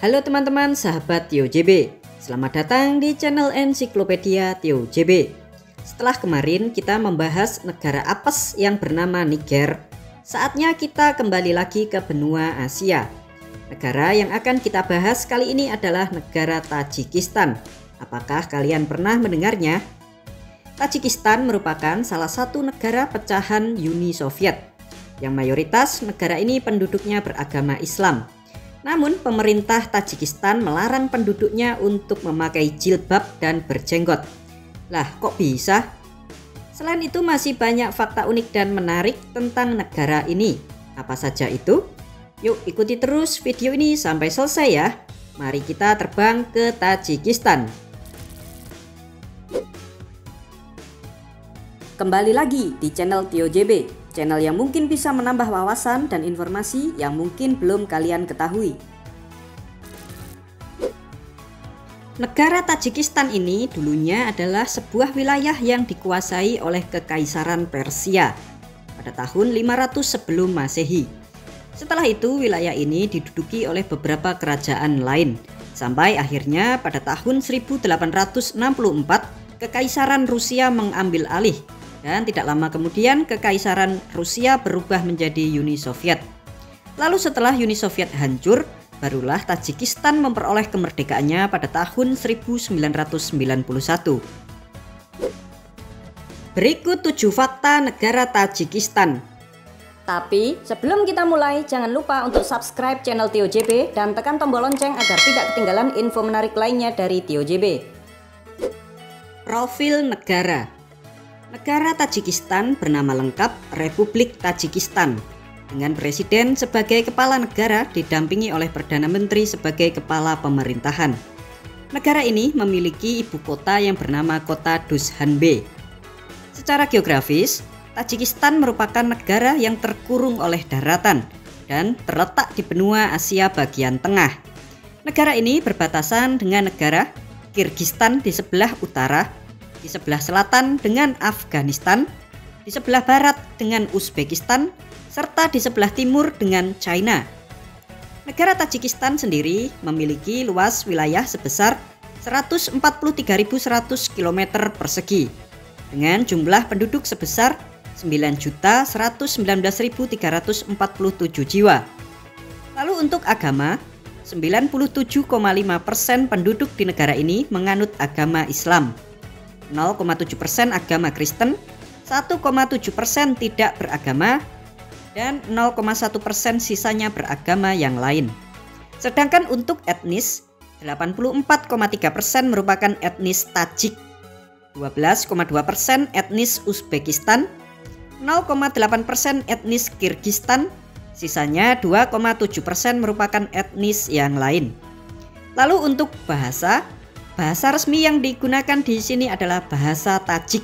Halo teman-teman sahabat Tio JB, selamat datang di channel Ensiklopedia Tio JB. Setelah kemarin kita membahas negara apes yang bernama Niger, saatnya kita kembali lagi ke benua Asia. Negara yang akan kita bahas kali ini adalah negara Tajikistan. Apakah kalian pernah mendengarnya? Tajikistan merupakan salah satu negara pecahan Uni Soviet, yang mayoritas negara ini penduduknya beragama Islam. Namun pemerintah Tajikistan melarang penduduknya untuk memakai jilbab dan berjenggot. Lah kok bisa? Selain itu masih banyak fakta unik dan menarik tentang negara ini. Apa saja itu? Yuk ikuti terus video ini sampai selesai ya. Mari kita terbang ke Tajikistan. Kembali lagi di channel Tio JB. Channel yang mungkin bisa menambah wawasan dan informasi yang mungkin belum kalian ketahui. Negara Tajikistan ini dulunya adalah sebuah wilayah yang dikuasai oleh Kekaisaran Persia pada tahun 500 sebelum Masehi. Setelah itu wilayah ini diduduki oleh beberapa kerajaan lain, sampai akhirnya pada tahun 1864 Kekaisaran Rusia mengambil alih. Dan tidak lama kemudian Kekaisaran Rusia berubah menjadi Uni Soviet. Lalu setelah Uni Soviet hancur, barulah Tajikistan memperoleh kemerdekaannya pada tahun 1991. Berikut 7 fakta negara Tajikistan. Tapi sebelum kita mulai, jangan lupa untuk subscribe channel Tio JB dan tekan tombol lonceng agar tidak ketinggalan info menarik lainnya dari Tio JB. Profil negara. Negara Tajikistan bernama lengkap Republik Tajikistan, dengan presiden sebagai kepala negara didampingi oleh Perdana Menteri sebagai kepala pemerintahan. Negara ini memiliki ibu kota yang bernama kota Dushanbe. Secara geografis, Tajikistan merupakan negara yang terkurung oleh daratan dan terletak di benua Asia bagian tengah. Negara ini berbatasan dengan negara Kirgistan di sebelah utara, di sebelah selatan dengan Afghanistan, di sebelah barat dengan Uzbekistan, serta di sebelah timur dengan China. Negara Tajikistan sendiri memiliki luas wilayah sebesar 143.100 km persegi, dengan jumlah penduduk sebesar 9.119.347 jiwa. Lalu untuk agama, 97,5% penduduk di negara ini menganut agama Islam. 0,7% agama Kristen, 1,7% tidak beragama, dan 0,1% sisanya beragama yang lain. Sedangkan untuk etnis, 84,3% merupakan etnis Tajik, 12,2% etnis Uzbekistan, 0,8% etnis Kirgistan, sisanya 2,7% merupakan etnis yang lain. Lalu untuk bahasa resmi yang digunakan di sini adalah bahasa Tajik.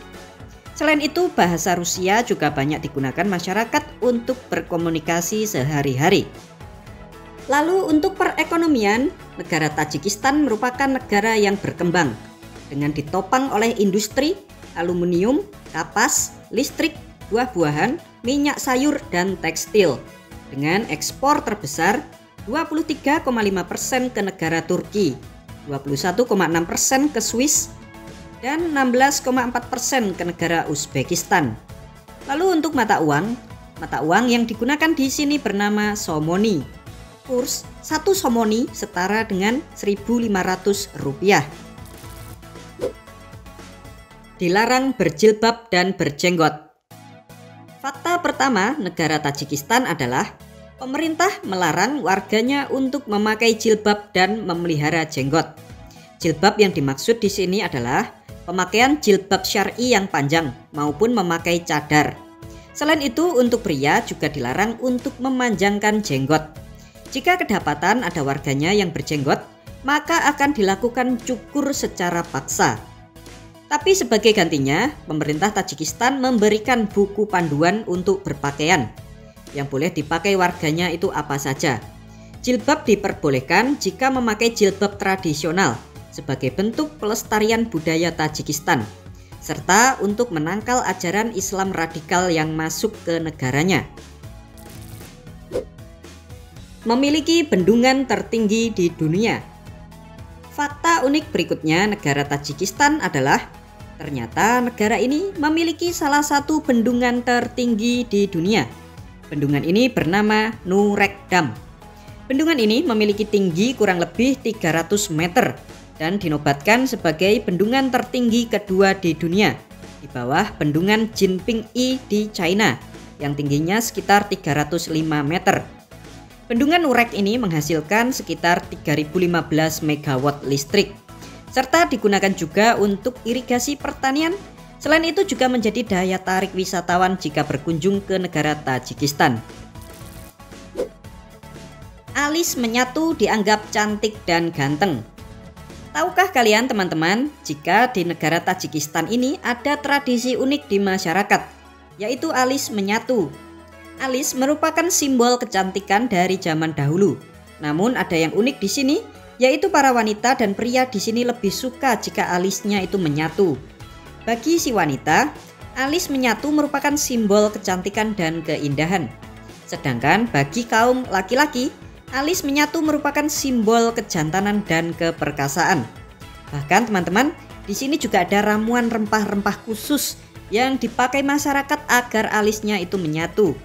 Selain itu, bahasa Rusia juga banyak digunakan masyarakat untuk berkomunikasi sehari-hari. Lalu untuk perekonomian, negara Tajikistan merupakan negara yang berkembang dengan ditopang oleh industri, aluminium, kapas, listrik, buah-buahan, minyak sayur, dan tekstil. Dengan ekspor terbesar 23,5% ke negara Turki, 21,6% ke Swiss, dan 16,4% ke negara Uzbekistan. Lalu untuk mata uang yang digunakan di sini bernama somoni. Kurs 1 somoni setara dengan 1.500 rupiah. Dilarang berjilbab dan berjenggot. Fakta pertama negara Tajikistan adalah pemerintah melarang warganya untuk memakai jilbab dan memelihara jenggot. Jilbab yang dimaksud di sini adalah pemakaian jilbab syar'i yang panjang maupun memakai cadar. Selain itu, untuk pria juga dilarang untuk memanjangkan jenggot. Jika kedapatan ada warganya yang berjenggot, maka akan dilakukan cukur secara paksa. Tapi sebagai gantinya, pemerintah Tajikistan memberikan buku panduan untuk berpakaian. Yang boleh dipakai warganya itu apa saja. Jilbab diperbolehkan jika memakai jilbab tradisional sebagai bentuk pelestarian budaya Tajikistan, serta untuk menangkal ajaran Islam radikal yang masuk ke negaranya. memiliki bendungan tertinggi di dunia. Fakta unik berikutnya negara Tajikistan adalah ternyata negara ini memiliki salah satu bendungan tertinggi di dunia. Bendungan ini bernama Nurek Dam. Bendungan ini memiliki tinggi kurang lebih 300 meter dan dinobatkan sebagai bendungan tertinggi kedua di dunia di bawah bendungan Jinping-I di China yang tingginya sekitar 305 meter. Bendungan Nurek ini menghasilkan sekitar 3015 megawatt listrik serta digunakan juga untuk irigasi pertanian. Selain itu juga menjadi daya tarik wisatawan jika berkunjung ke negara Tajikistan. Alis menyatu dianggap cantik dan ganteng. Tahukah kalian teman-teman, jika di negara Tajikistan ini ada tradisi unik di masyarakat, yaitu alis menyatu. Alis merupakan simbol kecantikan dari zaman dahulu. Namun ada yang unik di sini, yaitu para wanita dan pria di sini lebih suka jika alisnya itu menyatu. Bagi si wanita, alis menyatu merupakan simbol kecantikan dan keindahan. Sedangkan bagi kaum laki-laki, alis menyatu merupakan simbol kejantanan dan keperkasaan. Bahkan teman-teman, di sini juga ada ramuan rempah-rempah khusus yang dipakai masyarakat agar alisnya itu menyatu.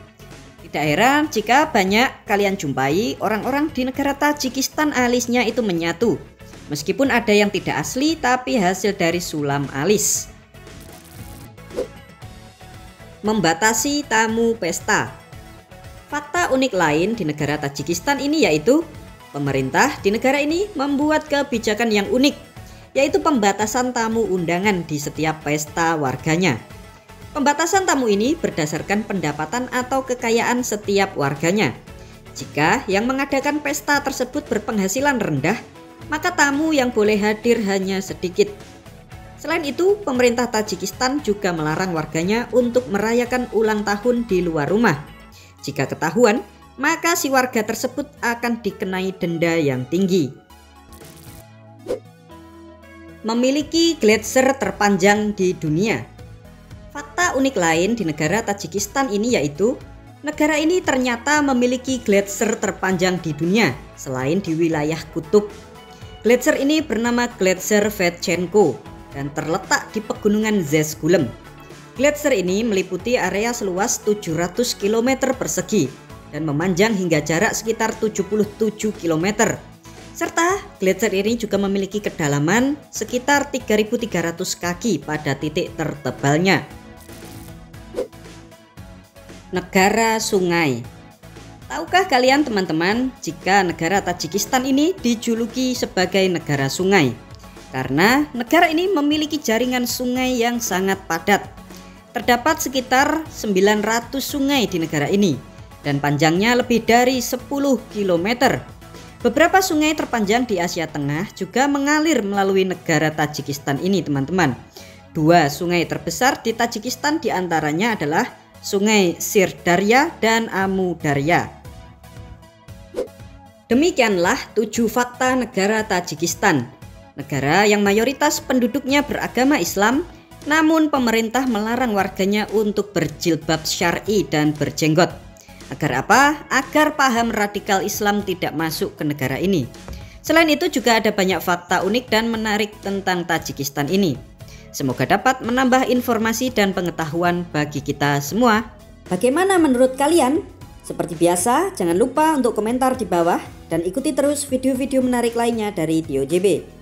Tidak heran jika banyak kalian jumpai orang-orang di negara Tajikistan alisnya itu menyatu. Meskipun ada yang tidak asli tapi hasil dari sulam alis. Membatasi tamu pesta. Fakta unik lain di negara Tajikistan ini yaitu pemerintah di negara ini membuat kebijakan yang unik, yaitu pembatasan tamu undangan di setiap pesta warganya. Pembatasan tamu ini berdasarkan pendapatan atau kekayaan setiap warganya. Jika yang mengadakan pesta tersebut berpenghasilan rendah, maka tamu yang boleh hadir hanya sedikit. Selain itu, pemerintah Tajikistan juga melarang warganya untuk merayakan ulang tahun di luar rumah. Jika ketahuan, maka si warga tersebut akan dikenai denda yang tinggi. Memiliki gletser terpanjang di dunia. Fakta unik lain di negara Tajikistan ini yaitu negara ini ternyata memiliki gletser terpanjang di dunia selain di wilayah kutub. Gletser ini bernama Gletser Vetchenko dan terletak di pegunungan Zesgulem. Gletser ini meliputi area seluas 700 km persegi dan memanjang hingga jarak sekitar 77 km. Serta gletser ini juga memiliki kedalaman sekitar 3.300 kaki pada titik tertebalnya. Negara sungai. Tahukah kalian teman-teman jika negara Tajikistan ini dijuluki sebagai negara sungai? Karena negara ini memiliki jaringan sungai yang sangat padat. Terdapat sekitar 900 sungai di negara ini dan panjangnya lebih dari 10 km. Beberapa sungai terpanjang di Asia Tengah juga mengalir melalui negara Tajikistan ini teman-teman. Dua sungai terbesar di Tajikistan diantaranya adalah Sungai Sirdarya dan Amu Darya. Demikianlah 7 fakta negara Tajikistan. Negara yang mayoritas penduduknya beragama Islam, namun pemerintah melarang warganya untuk berjilbab syar'i dan berjenggot. Agar apa? Agar paham radikal Islam tidak masuk ke negara ini. Selain itu juga ada banyak fakta unik dan menarik tentang Tajikistan ini. Semoga dapat menambah informasi dan pengetahuan bagi kita semua. Bagaimana menurut kalian? Seperti biasa, jangan lupa untuk komentar di bawah dan ikuti terus video-video menarik lainnya dari Tio JB.